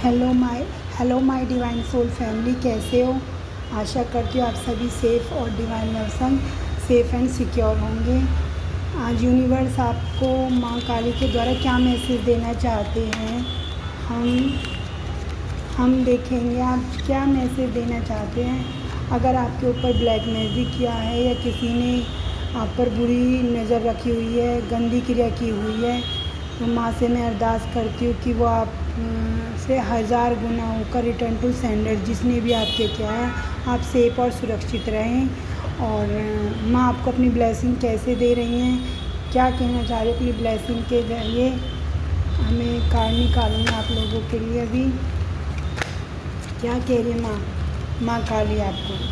Hello my divine soul family, कैसे हो। आशा करती हूँ आप सभी सेफ़ और डिवाइन लव संग सेफ़ एंड सिक्योर होंगे। आज यूनिवर्स आपको माँ काली के द्वारा क्या मैसेज देना चाहते हैं, हम देखेंगे आप क्या मैसेज देना चाहते हैं। अगर आपके ऊपर ब्लैक मैजिक किया है या किसी ने आप पर बुरी नज़र रखी हुई है, गंदी क्रिया की हुई है, तो माँ से मैं अरदास करती हूँ कि वो आप से 1000 गुना होकर रिटर्न टू सेंडर, जिसने भी आपके किया है, आप सेफ और सुरक्षित रहें। और माँ आपको अपनी ब्लेसिंग कैसे दे रही हैं, क्या कहना चाह रही है अपनी ब्लेसिंग के जरिए, हमें कार्ड निकालूँगी आप लोगों के लिए। अभी क्या कह रही है माँ काली आपको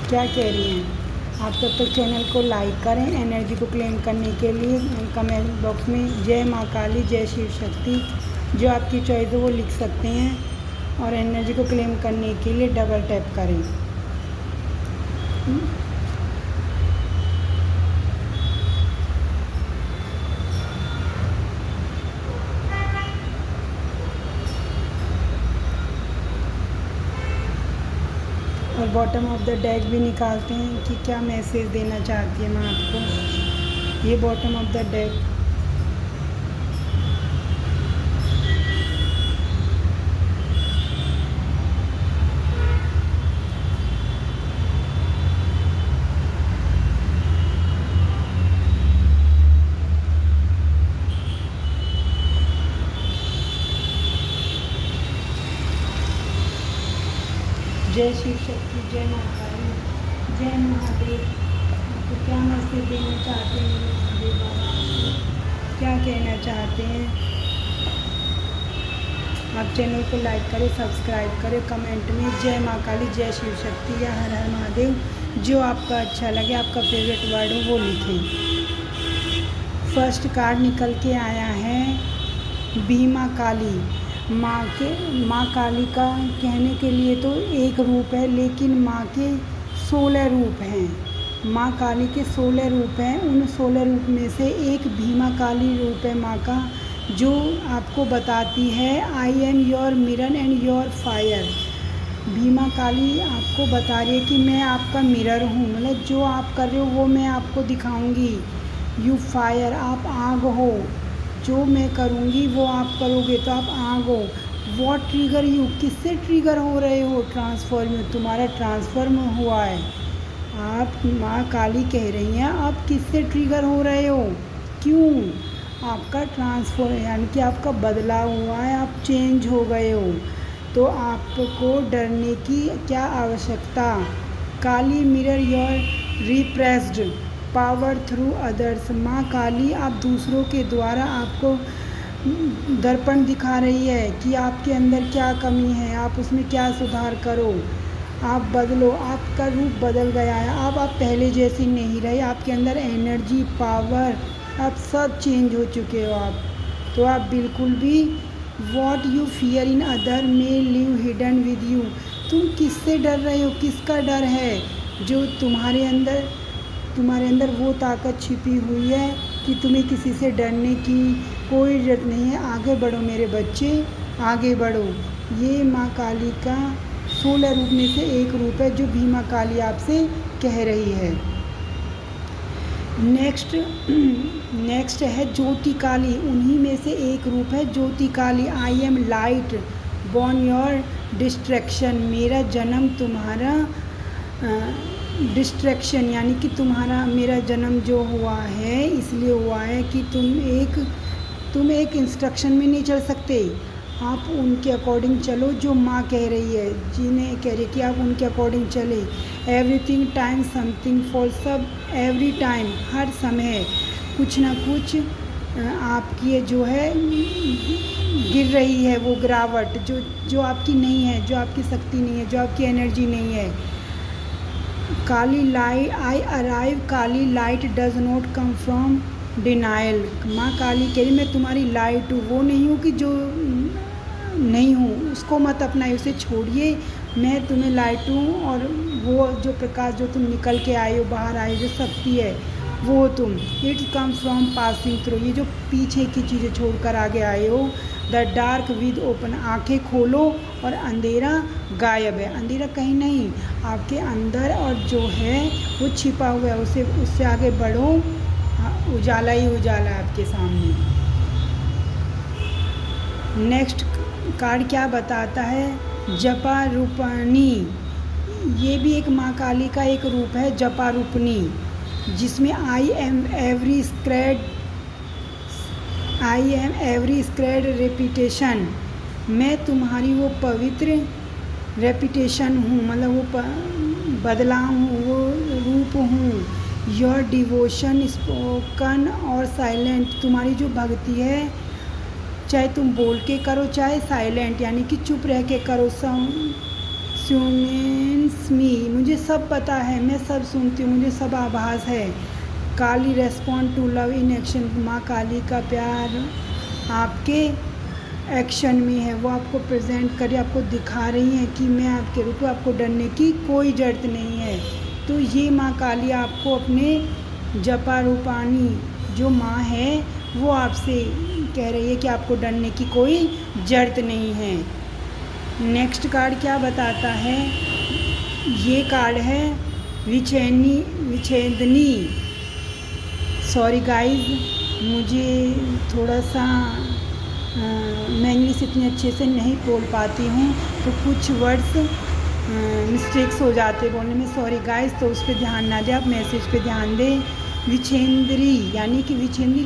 क्या कह रही हैं। आप तब तक चैनल को लाइक करें। एनर्जी को क्लेम करने के लिए कमेंट बॉक्स में जय माँ काली, जय शिव शक्ति, जो आपकी चॉइस है वो लिख सकते हैं। और एनर्जी को क्लेम करने के लिए डबल टैप करें। और बॉटम ऑफ द डेक भी निकालते हैं कि क्या मैसेज देना चाहती है माँ आपको। ये बॉटम ऑफ द डेक, जय शिव शक्ति, जय माता दी, जय महादेव। आपको क्या मैसेज देना चाहते हैं महादेव बाबा, क्या कहना चाहते हैं। आप चैनल को लाइक करें, सब्सक्राइब करें, कमेंट में जय माँ काली, जय शिव शक्ति या हर हर महादेव, जो आपका अच्छा लगे, आपका फेवरेट वर्ड हो वो लिखें। फर्स्ट कार्ड निकल के आया है भीमा काली। माँ काली का कहने के लिए तो एक रूप है, लेकिन माँ के 16 रूप हैं। माँ काली के 16 रूप हैं। उन 16 रूप में से एक भीमा काली रूप है माँ का, जो आपको बताती है I am your mirror and your fire. Bhima Kali आपको बता रही है कि मैं आपका मिरर हूँ, मतलब जो आप कर रहे हो वो मैं आपको दिखाऊंगी। यू फायर, आप आग हो, जो मैं करूँगी वो आप करोगे, तो आप आग हो। वॉट ट्रिगर यू, किससे ट्रिगर हो रहे हो, ट्रांसफॉर्म, तुम्हारा ट्रांसफॉर्म हुआ है। आप माँ काली कह रही हैं आप किससे ट्रिगर हो रहे हो, क्यों, आपका ट्रांसफॉर्म यानी कि आपका बदलाव हुआ है, आप चेंज हो गए हो, तो आपको डरने की क्या आवश्यकता। Kali mirror your repressed power through others. माँ काली आप दूसरों के द्वारा आपको दर्पण दिखा रही है कि आपके अंदर क्या कमी है, आप उसमें क्या सुधार करो, आप बदलो। आपका रूप बदल गया है, आप पहले जैसी नहीं रहे, आपके अंदर एनर्जी, पावर, आप सब चेंज हो चुके हो आप। तो आप बिल्कुल भी what you fear in other may live hidden with you. तुम किससे डर रहे हो, किसका डर है, जो तुम्हारे अंदर वो ताकत छिपी हुई है कि तुम्हें किसी से डरने की कोई ज़रूरत नहीं है। आगे बढ़ो मेरे बच्चे, आगे बढ़ो। ये माँ काली का 16 रूप में से एक रूप है, जो भीमा काली आपसे कह रही है। नेक्स्ट है ज्योति काली, उन्हीं में से एक रूप है Jyoti Kali. I am light born your distraction, मेरा जन्म तुम्हारा डिस्ट्रैक्शन, यानी कि मेरा जन्म जो हुआ है इसलिए हुआ है कि तुम एक इंस्ट्रक्शन में नहीं चल सकते, आप उनके अकॉर्डिंग चलो जो माँ कह रही है, जिन्हें कह रही है कि आप उनके अकॉर्डिंग चले। एवरीथिंग टाइम समथिंग फॉर, सब एवरी टाइम, हर समय कुछ ना कुछ आपकी जो है गिर रही है, वो गिरावट जो आपकी नहीं है, जो आपकी शक्ति नहीं है, जो आपकी एनर्जी नहीं है। Kali light I arrive, Kali light does not come from denial. माँ काली कह रही मैं तुम्हारी लाइट हूँ, वो नहीं हूँ कि जो नहीं हूँ, उसको मत अपनाइए, उसे छोड़िए, मैं तुम्हें लाइट हूँ। और वो जो प्रकाश जो तुम निकल के आए हो, बाहर आए, जो शक्ति है वो हो तुम। It's come from passing through, ये जो पीछे की चीज़ें छोड़कर आगे आए हो। द डार्क विद ओपन, आंखें खोलो और अंधेरा गायब है। अंधेरा कहीं नहीं, आपके अंदर और जो है वो छिपा हुआ है, उसे उससे आगे बढ़ो। उजाला ही उजाला है आपके सामने। नेक्स्ट कार्ड क्या बताता है? जपा रूपणी, ये भी एक माँ काली का एक रूप है, जपा रूपणी, जिसमें आई एम एवरी स्क्रेड रेपिटेशन, मैं तुम्हारी वो पवित्र रेपिटेशन हूँ, मतलब वो बदला हूँ, वो रूप हूँ। योर डिवोशन स्पोकन और साइलेंट, तुम्हारी जो भक्ति है चाहे तुम बोल के करो चाहे साइलेंट यानी कि चुप रह के करो। सुमेंस मी, मुझे सब पता है, मैं सब सुनती हूँ, मुझे सब आभास है। Kali respond to love in action, माँ काली का प्यार आपके एक्शन में है, वो आपको प्रेजेंट करे, आपको दिखा रही है कि मैं आपके रूप में, आपको डरने की कोई ज़रूरत नहीं है। तो ये माँ काली आपको अपने जपा रूपानी जो माँ है वो आपसे कह रही है कि आपको डरने की कोई ज़रूरत नहीं है। नेक्स्ट कार्ड क्या बताता है? ये कार्ड है विच्छेदनी। सॉरी गाइस, मुझे थोड़ा सा मैं इंग्लिश इतने अच्छे से नहीं बोल पाती हूँ, तो कुछ वर्ड्स मिस्टेक्स हो जाते बोलने में, सॉरी गाइस, तो उस पर ध्यान ना दें, आप मैसेज पे ध्यान दें। विच्छेदरी यानी कि विच्छेदनी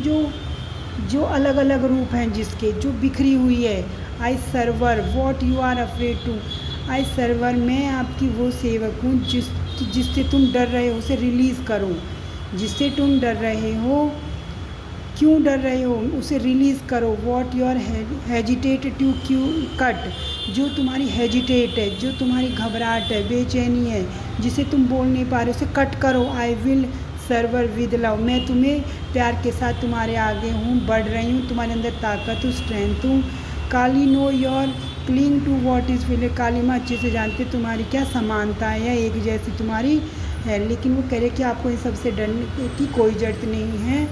जो अलग अलग रूप हैं जिसके, जो बिखरी हुई है। I sever what you are afraid to, I sever, मैं आपकी वो सेवक हूँ जिससे तुम डर रहे हो, उसे रिलीज़ करो। जिससे तुम डर रहे हो, क्यों डर रहे हो, उसे रिलीज़ करो। What you are hesitate to cue cut, जो तुम्हारी हेजिटेट है, जो तुम्हारी घबराहट है, बेचैनी है, जिसे तुम बोल नहीं पा रहे, उसे कट करो। I will server with love, मैं तुम्हें प्यार के साथ तुम्हारे आगे हूँ, बढ़ रही हूँ, तुम्हारे अंदर ताकत हूँ, स्ट्रेंथ हूँ। Kali know your cling to what is feel, Kali माँ अच्छे से जानते तुम्हारी क्या समानता है या एक जैसी तुम्हारी है, लेकिन वो कह रहे कि आपको इन सबसे डरने की कोई ज़रूरत नहीं है।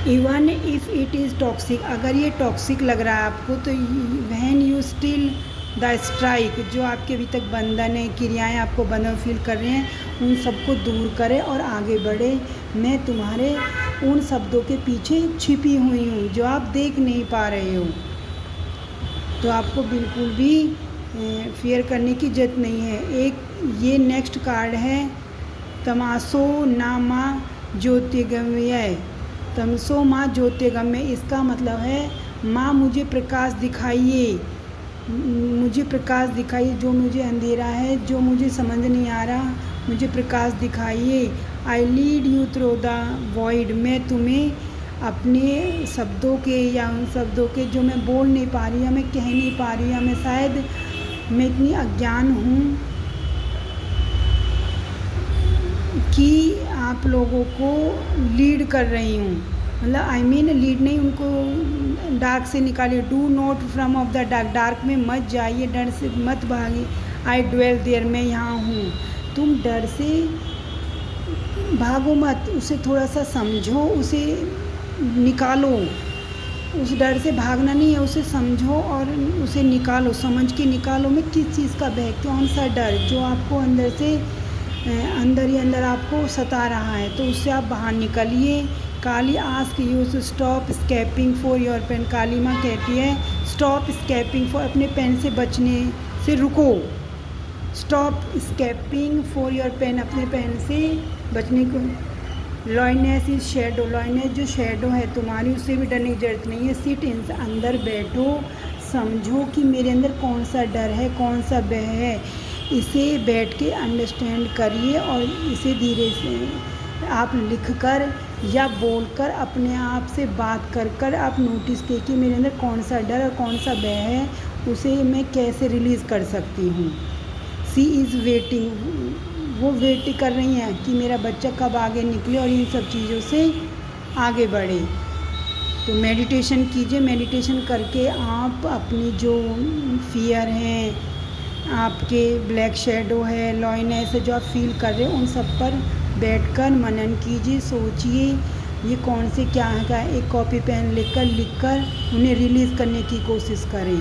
Even if it is toxic, अगर ये टॉक्सिक लग रहा है आपको, तो when you still the strike, जो आपके अभी तक बंधन है, क्रियाएँ आपको बंधन फील कर रहे हैं, उन सबको दूर करें और आगे बढ़े। मैं तुम्हारे उन शब्दों के पीछे छिपी हुई हूँ जो आप देख नहीं पा रहे हो, तो आपको बिल्कुल भी फियर करने की ज़रूरत नहीं है। एक ये नेक्स्ट कार्ड है तमासो नामा ज्योतिर्गमय, तमसो माँ ज्योतिर्गमय, इसका मतलब है माँ मुझे प्रकाश दिखाइए, मुझे प्रकाश दिखाइए, जो मुझे अंधेरा है, जो मुझे समझ नहीं आ रहा, मुझे प्रकाश दिखाइए। I lead you through the void, मैं तुम्हें अपने शब्दों के या उन शब्दों के जो मैं बोल नहीं पा रही या मैं कह नहीं पा रही या मैं शायद मैं इतनी अज्ञान हूँ कि आप लोगों को लीड कर रही हूँ, मतलब आई मीन लीड नहीं, उनको डार्क से निकालिए। Do not from of the dark, dark में मत जाइए, डर से मत भागिए। आई ड्वेल देयर, मैं यहाँ हूँ, तुम डर से भागो मत, उसे थोड़ा सा समझो, उसे निकालो, उस डर से भागना नहीं है, उसे समझो और उसे निकालो, समझ के निकालो। मैं किस चीज़ का भय, कौन सा डर जो आपको अंदर से अंदर ही अंदर आपको सता रहा है, तो उससे आप बाहर निकलिए। Kali ask you to stop escaping for your pain, Kali माँ कहती है स्टॉप स्केपिंग फॉर, अपने पेन से बचने से रुको। Stop escaping for your pain, अपने पेन से बचने को। लॉयनेस इज शेडो, लॉयनेस जो शेडो है तुम्हारी, उससे भी डरने की जरूरत नहीं है। सिट इन, अंदर बैठो, समझो कि मेरे अंदर कौन सा डर है, कौन सा भय है, इसे बैठ के अंडरस्टैंड करिए और इसे धीरे से आप लिखकर या बोलकर अपने आप से बात कर कर आप नोटिस कीजिए कि मेरे अंदर कौन सा डर और कौन सा भय है, उसे मैं कैसे रिलीज़ कर सकती हूँ। सी इज़ वेटिंग, वो वेट कर रही हैं कि मेरा बच्चा कब आगे निकले और इन सब चीज़ों से आगे बढ़े। तो मेडिटेशन कीजिए, मेडिटेशन करके आप अपनी जो फियर हैं, आपके ब्लैक शेडो है, लॉयनेस है जो आप फील कर रहे हो, उन सब पर बैठकर मनन कीजिए, सोचिए ये कौन से क्या है, एक कॉपी पेन लिखकर उन्हें रिलीज़ करने की कोशिश करें।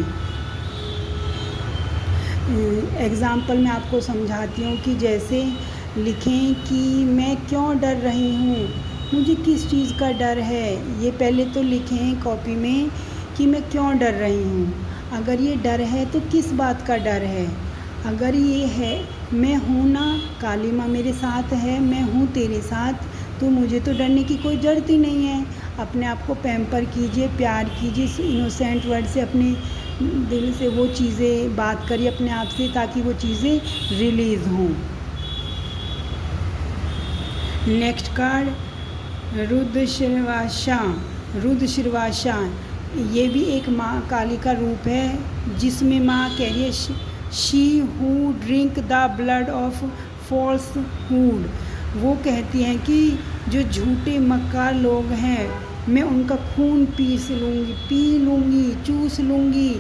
एग्ज़ाम्पल मैं आपको समझाती हूँ कि जैसे लिखें कि मैं क्यों डर रही हूँ, मुझे किस चीज़ का डर है। ये पहले तो लिखें कॉपी में कि मैं क्यों डर रही हूँ। अगर ये डर है तो किस बात का डर है। अगर ये है मैं हूँ ना, काली माँ मेरे साथ है, मैं हूँ तेरे साथ, तो मुझे तो डरने की कोई ज़रूरत ही नहीं है। अपने आप को पैम्पर कीजिए, प्यार कीजिए, इनोसेंट वर्ड से अपने दिल से वो चीज़ें बात करिए अपने आप से, ताकि वो चीज़ें रिलीज़ हों। Next card रुद्रश्रवाशा। रुद्रश्रवाशा ये भी एक माँ काली का रूप है, जिसमें माँ कह रही है she who drink the blood of falsehood. वो कहती हैं कि जो झूठे मक्कार लोग हैं, मैं उनका खून पी लूँगी, चूस लूँगी।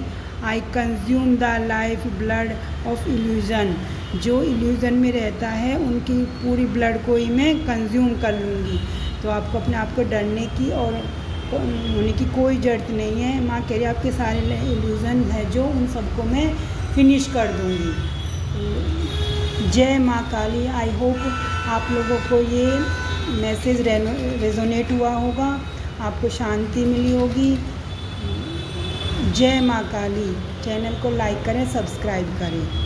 I consume the life blood of illusion. जो इल्यूज़न में रहता है उनकी पूरी ब्लड को ही मैं कंज्यूम कर लूँगी। तो आपको अपने आप को डरने की और होने की कोई ज़रूरत नहीं है। माँ कह रही है आपके सारे इल्यूज़न है जो, उन सबको मैं फिनिश कर दूँगी। जय माँ काली। आई होप आप लोगों को ये मैसेज रेजोनेट हुआ होगा, आपको शांति मिली होगी। जय माँ काली। चैनल को लाइक करें, सब्सक्राइब करें।